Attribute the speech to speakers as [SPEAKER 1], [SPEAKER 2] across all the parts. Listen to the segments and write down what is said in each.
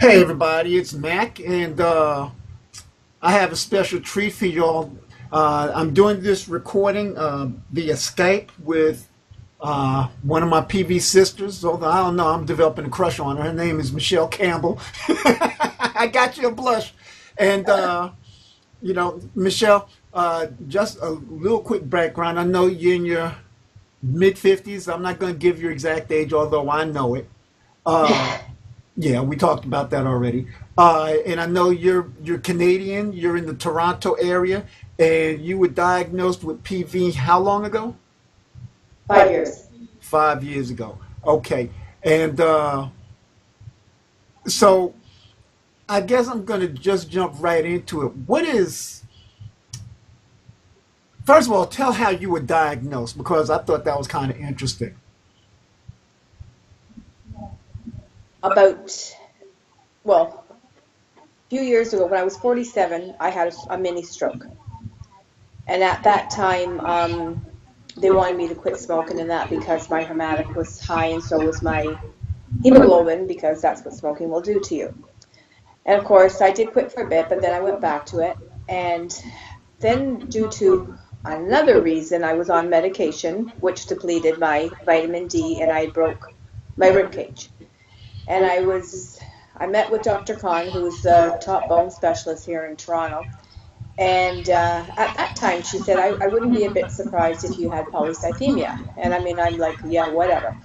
[SPEAKER 1] Hey everybody, it's Mac, and I have a special treat for y'all. I'm doing this recording via Skype with one of my PV sisters. Although I don't know, I'm developing a crush on her. Her name is Michele Campbell. I got you a blush. And Michele, just a little quick background. I know you're in your mid 50s. I'm not going to give your exact age, although I know it. Uh, Yeah, we talked about that already. And I know you're Canadian. You're in the Toronto area, and you were diagnosed with PV how long ago?
[SPEAKER 2] 5 years.
[SPEAKER 1] 5 years ago. Okay, and so I guess I'm gonna just jump right into it. What is First of all, tell how you were diagnosed because I thought that was kind of interesting.
[SPEAKER 2] About, well, a few years ago, when I was 47, I had a mini stroke. And at that time, they wanted me to quit smoking and that because my hepatic was high and so was my hemoglobin because that's what smoking will do to you. And of course, I did quit for a bit, but then I went back to it. And then due to another reason, I was on medication, which depleted my vitamin D, and I broke my rib cage. And I met with Dr. Khan, who's the top bone specialist here in Toronto. And at that time, she said, I wouldn't be a bit surprised if you had polycythemia. And I mean, I'm like, yeah, whatever.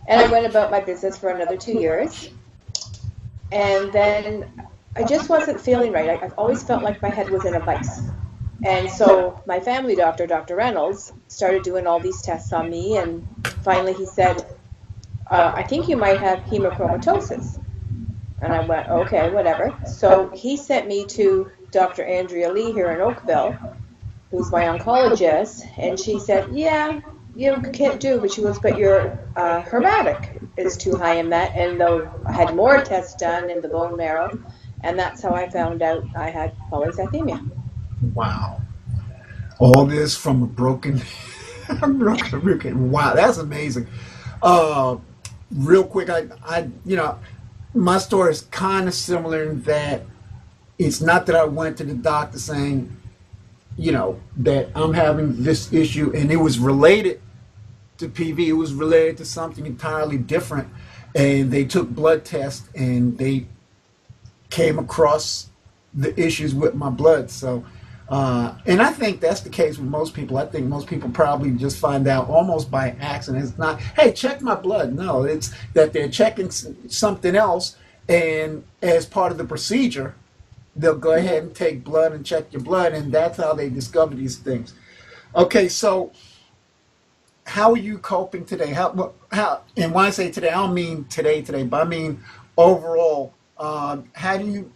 [SPEAKER 2] And I went about my business for another 2 years. And then I just wasn't feeling right. I've always felt like my head was in a vice. And so my family doctor, Dr. Reynolds, started doing all these tests on me. And finally he said, I think you might have hemochromatosis. And I went, okay, whatever. So he sent me to Dr. Andrea Lee here in Oakville, who's my oncologist, and she said, yeah, you can't do, but she goes, but your hepatic is too high in that, and though I had more tests done in the bone marrow, and that's how I found out I had polycythemia.
[SPEAKER 1] Wow, all this from a broken, broken. Wow, that's amazing. Uh, Real quick, my story is kind of similar in that it's not that I went to the doctor saying, that I'm having this issue and it was related to PV. It was related to something entirely different. And they took blood tests and they came across the issues with my blood. So, and I think that's the case with most people. I think most people probably just find out almost by accident. It's not, hey, check my blood. No, it's that they're checking something else. And as part of the procedure, they'll go ahead and take blood and check your blood. And that's how they discover these things. Okay, so how are you coping today? And when I say today, I don't mean today, but I mean overall. How do you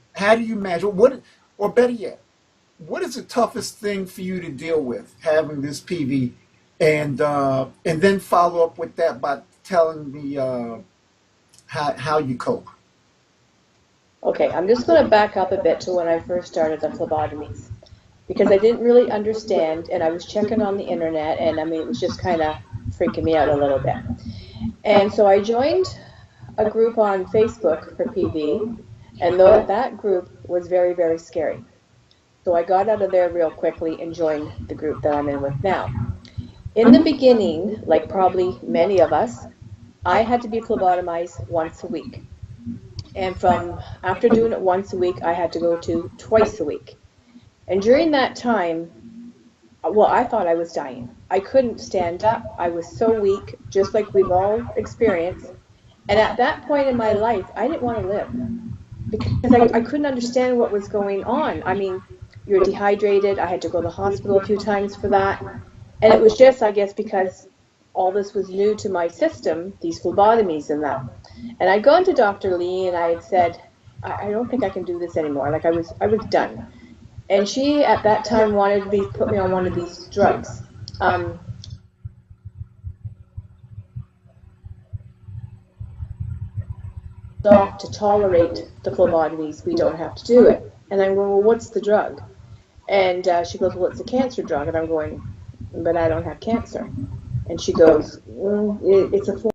[SPEAKER 1] manage? Or better yet, what is the toughest thing for you to deal with having this PV, and then follow up with that by telling me how you cope.
[SPEAKER 2] Okay, I'm just going to back up a bit to when I first started the phlebotomies because I didn't really understand, and I was checking on the internet, and I mean, it was just kind of freaking me out a little bit. And so I joined a group on Facebook for PV, and though that group was very, very scary. So I got out of there real quickly and joined the group that I'm in with now. In the beginning, like probably many of us, I had to be phlebotomized once a week. And from after doing it once a week, I had to go to twice a week. And during that time, well, I thought I was dying. I couldn't stand up. I was so weak, just like we've all experienced. And at that point in my life, I didn't want to live because I couldn't understand what was going on. I mean, you're dehydrated. I had to go to the hospital a few times for that. And it was just, I guess, because all this was new to my system, these phlebotomies and that. And I'd gone to Dr. Lee and I had said, I don't think I can do this anymore. Like I was done. And she at that time wanted to put me on one of these drugs. To tolerate the phlebotomies, we don't have to do it. And I'm going, well, what's the drug? And she goes, well, it's a cancer drug. And I'm going, but I don't have cancer. And she goes, it's a